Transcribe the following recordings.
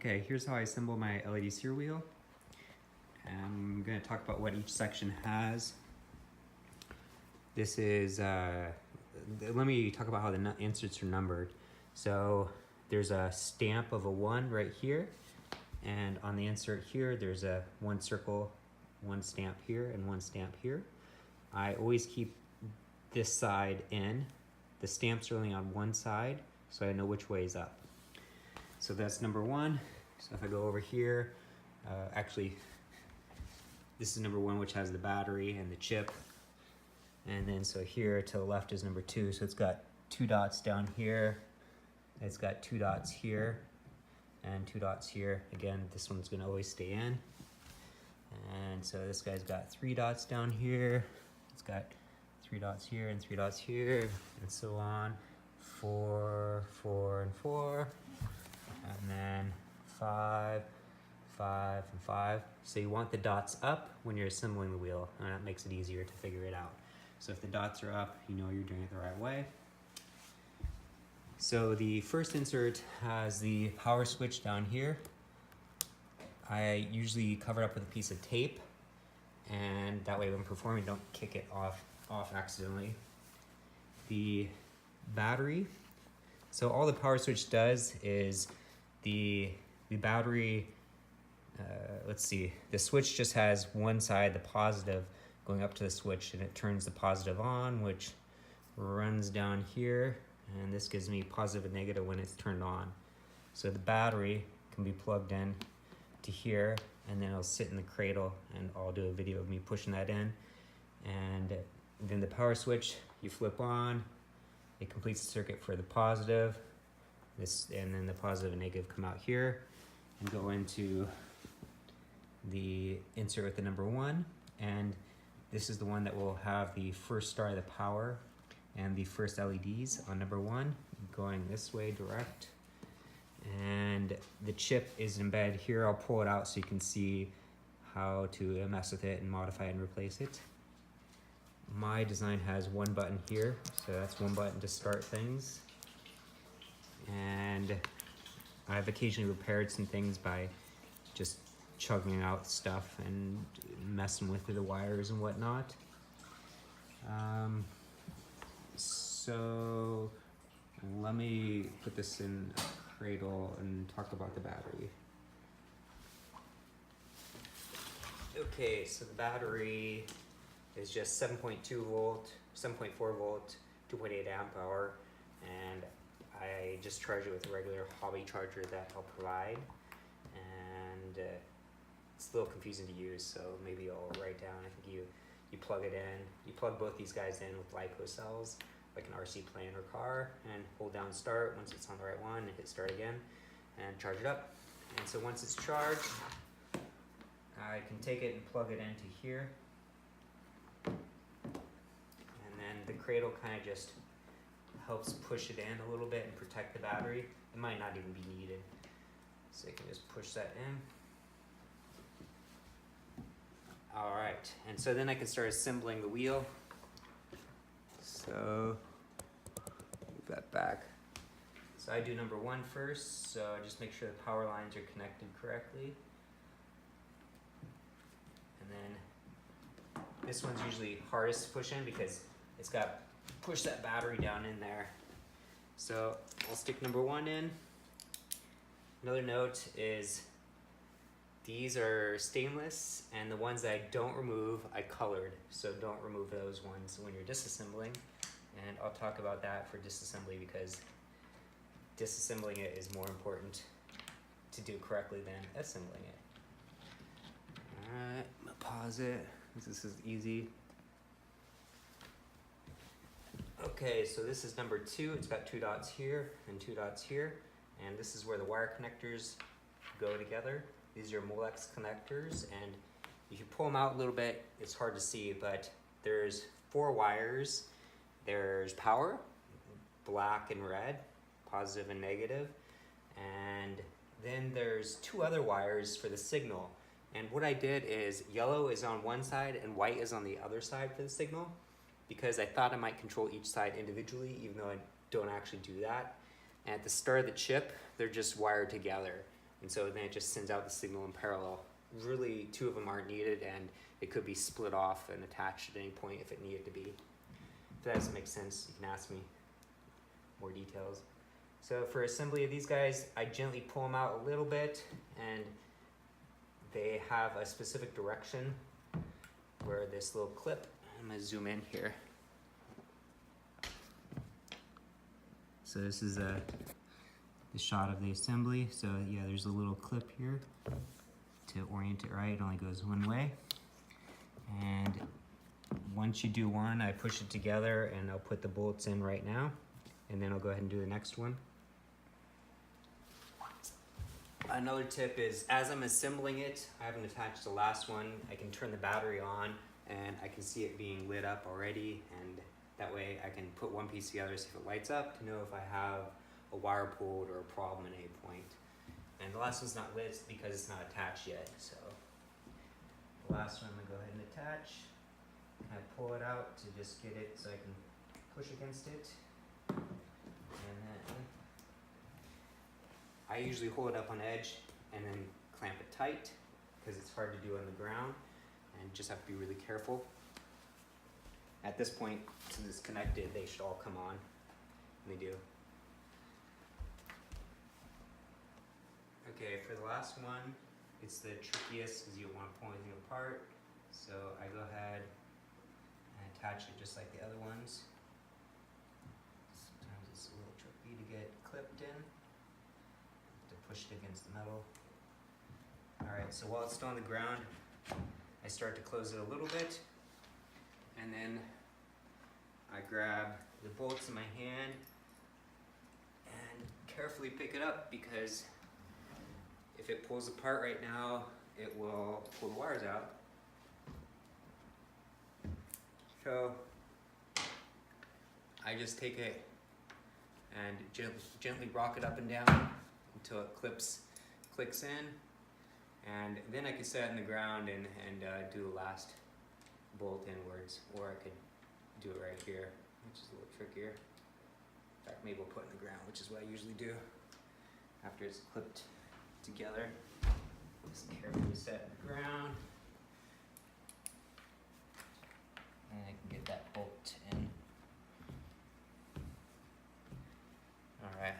Okay, here's how I assemble my LED Cyr Wheel. I'm going to talk about what each section has. This is, let me talk about how the inserts are numbered. So there's a stamp of a 1 right here, and on the insert here there's a 1 circle, 1 stamp here, and 1 stamp here. I always keep this side in. The stamps are only on one side, so I know which way is up. So that's number 1. So if I go over here, actually, this is number 1, which has the battery and the chip. And then so here to the left is number 2. So it's got 2 dots down here. It's got 2 dots here and 2 dots here. Again, this one's gonna always stay in. And so this guy's got 3 dots down here. It's got 3 dots here and 3 dots here, and so on. 4, 4, and 4. And then 5, 5, and 5. So you want the dots up when you're assembling the wheel, and that makes it easier to figure it out. So if the dots are up, you know you're doing it the right way. So the first insert has the power switch down here. I usually cover it up with a piece of tape, and that way when performing, don't kick it off accidentally. The battery. So all the power switch does is the battery, let's see, the switch just has one side, the positive, going up to the switch, and it turns the positive on, which runs down here, and this gives me positive and negative when it's turned on. So the battery can be plugged in to here, and then it'll sit in the cradle, and I'll do a video of me pushing that in. And then the power switch, you flip on, it completes the circuit for the positive, and then the positive and negative come out here and go into the insert with the number 1, and this is the one that will have the first star of the power and the first LEDs on number 1 going this way direct. And the chip is embedded here. I'll pull it out so you can see how to mess with it and modify it and replace it. My design has 1 button here, so that's 1 button to start things. And I've occasionally repaired some things by just chugging out stuff and messing with the wires and whatnot. So let me put this in a cradle and talk about the battery. Okay, so the battery is just 7.2 volt, 7.4 volt, 2.8 amp hour, and I just charge it with a regular hobby charger that I'll provide. And it's a little confusing to use, so maybe I'll write down. I think you plug it in. You plug both these guys in with LiPo cells, like an RC plane or car, and hold down start once it's on the right one, and hit start again, and charge it up. And so once it's charged, I can take it and plug it into here. And then the cradle kind of just helps push it in a little bit and protect the battery. It might not even be needed. So you can just push that in. All right, and so then I can start assembling the wheel. So, move that back. So I do number 1 first, so I just make sure the power lines are connected correctly. And then this one's usually hardest to push in because it's got to push that battery down in there. So I'll stick number 1 in. Another note is these are stainless, and the ones that I don't remove, I colored. So don't remove those ones when you're disassembling. And I'll talk about that for disassembly because disassembling it is more important to do correctly than assembling it. Alright, I'm gonna pause it. This is easy. Okay, so this is number 2. It's got 2 dots here and 2 dots here. And this is where the wire connectors go together. These are Molex connectors, and if you pull them out a little bit, it's hard to see, but there's 4 wires. There's power, black and red, positive and negative, and then there's 2 other wires for the signal. And what I did is yellow is on one side and white is on the other side for the signal, because I thought I might control each side individually, even though I don't actually do that. And at the start of the chip, they're just wired together. and so then it just sends out the signal in parallel. Really, two of them aren't needed, and it could be split off and attached at any point if it needed to be. If that doesn't make sense, you can ask me more details. So for assembly of these guys, I gently pull them out a little bit, and they have a specific direction where this little clip, I'm gonna zoom in here. So this is the shot of the assembly. So yeah, there's a little clip here to orient it right. It only goes one way. And once you do one, I push it together and I'll put the bolts in right now. And then I'll go ahead and do the next one. Another tip is, as I'm assembling it, I haven't attached the last one. I can turn the battery on and I can see it being lit up already, and that way I can put one piece together, see if it lights up, to know if I have a wire pulled or a problem at any point. And the last one's not lit because it's not attached yet, so the last one I'm gonna go ahead and attach. Kind of pull it out to just get it so I can push against it. And then I usually hold it up on edge and then clamp it tight because it's hard to do on the ground, and just have to be really careful. At this point, since it's connected, they should all come on, and they do. Okay, for the last one, it's the trickiest because you don't want to pull anything apart. So I go ahead and attach it just like the other ones. Sometimes it's a little tricky to get clipped in. To push it against the metal. Alright, so while it's still on the ground, I start to close it a little bit, and then I grab the bolts in my hand and carefully pick it up, because if it pulls apart right now, it will pull the wires out. So I just take it and gently rock it up and down until it clicks in, and then I can set it in the ground and do the last bolt inwards, or I could do it right here, which is a little trickier. In fact, maybe we'll put it in the ground, which is what I usually do after it's clipped together. Just carefully set it in the ground, and I can get that bolt in. Alright,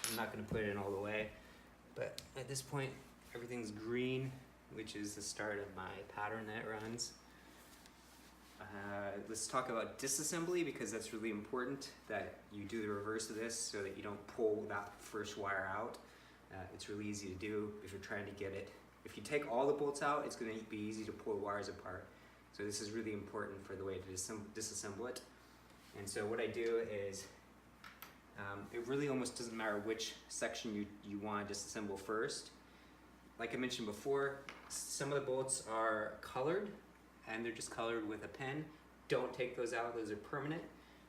I'm not going to put it in all the way, but at this point everything's green, which is the start of my pattern that runs. Let's talk about disassembly, because that's really important that you do the reverse of this so that you don't pull that first wire out. It's really easy to do if you're trying to get it. If you take all the bolts out, it's going to be easy to pull the wires apart. So this is really important for the way to disassemble it. And so what I do is, it really almost doesn't matter which section you want to disassemble first. Like I mentioned before, some of the bolts are colored, and they're just colored with a pen. Don't take those out, those are permanent.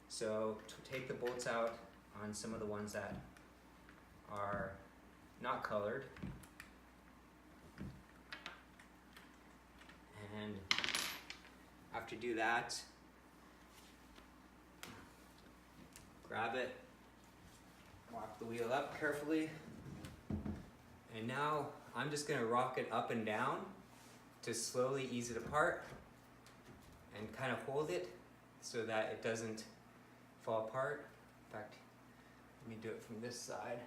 So take the bolts out on some of the ones that are not colored. And after you do that, grab it, walk the wheel up carefully, and now I'm just gonna rock it up and down to slowly ease it apart and kind of hold it so that it doesn't fall apart. In fact, let me do it from this side.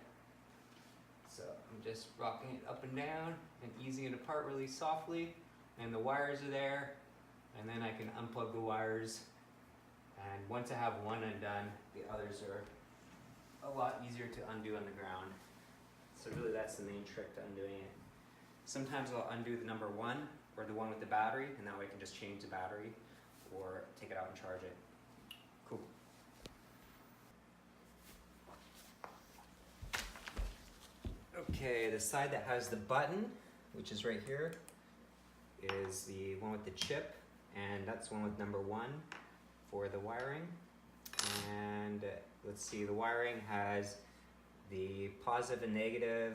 So I'm just rocking it up and down and easing it apart really softly, and the wires are there, and then I can unplug the wires, and once I have one undone, the others are a lot easier to undo on the ground. So really that's the main trick to undoing it. Sometimes I'll undo the number one, or the one with the battery, and that way I can just change the battery or take it out and charge it. Cool. Okay, the side that has the button, which is right here, is the one with the chip, and that's the one with number one for the wiring. And let's see, the wiring has the positive and negative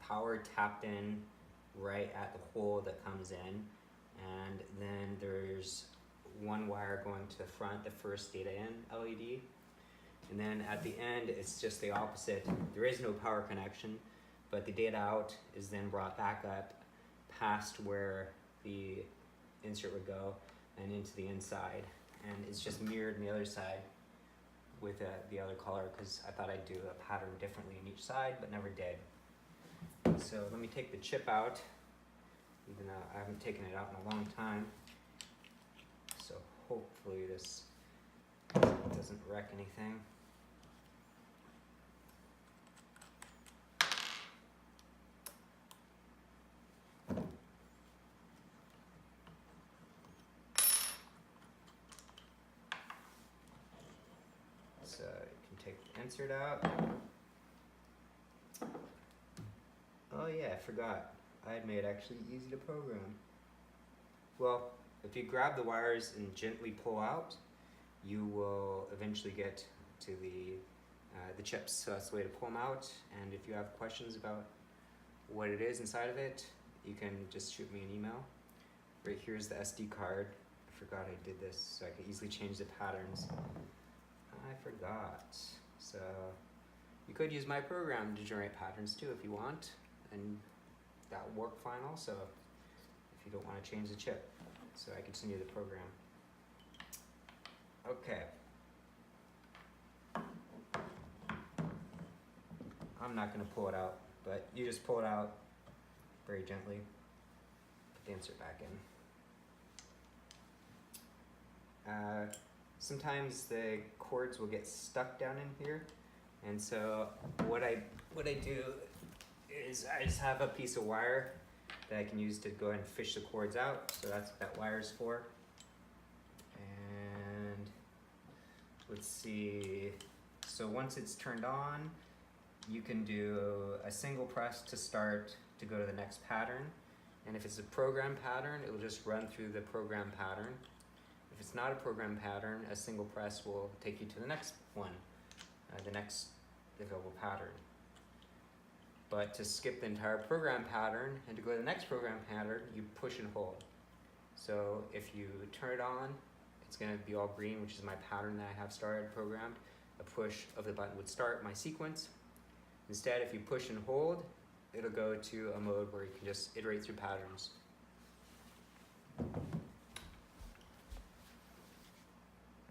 power tapped in right at the hole that comes in, and then there's one wire going to the front, the first data in LED, and then at the end it's just the opposite. There is no power connection, but the data out is then brought back up past where the insert would go and into the inside, and it's just mirrored on the other side with the other color, because I thought I'd do a pattern differently in each side, but never did. So let me take the chip out, even though I haven't taken it out in a long time. So hopefully this doesn't wreck anything. So you can take the insert out. Oh yeah, I forgot. I had made it actually easy to program. Well, if you grab the wires and gently pull out, you will eventually get to the chips. So that's the way to pull them out. And if you have questions about what it is inside of it, you can just shoot me an email. Right here's the SD card. I forgot I did this, so I could easily change the patterns. I forgot. So you could use my program to generate patterns too if you want, and that will work fine also if you don't want to change the chip. So I can send you the program. Okay. I'm not going to pull it out, but you just pull it out very gently. Put the insert back in. Sometimes the cords will get stuck down in here, and so what I do is I just have a piece of wire that I can use to go ahead and fish the cords out. So that's what that wire is for. And let's see. So once it's turned on, you can do a single press to start to go to the next pattern. And if it's a program pattern, it will just run through the program pattern. If it's not a program pattern, a single press will take you to the next one, the next available pattern. But to skip the entire program pattern and to go to the next program pattern, you push and hold. So if you turn it on, it's going to be all green, which is my pattern that I have started programmed. A push of the button would start my sequence. Instead, if you push and hold, it'll go to a mode where you can just iterate through patterns.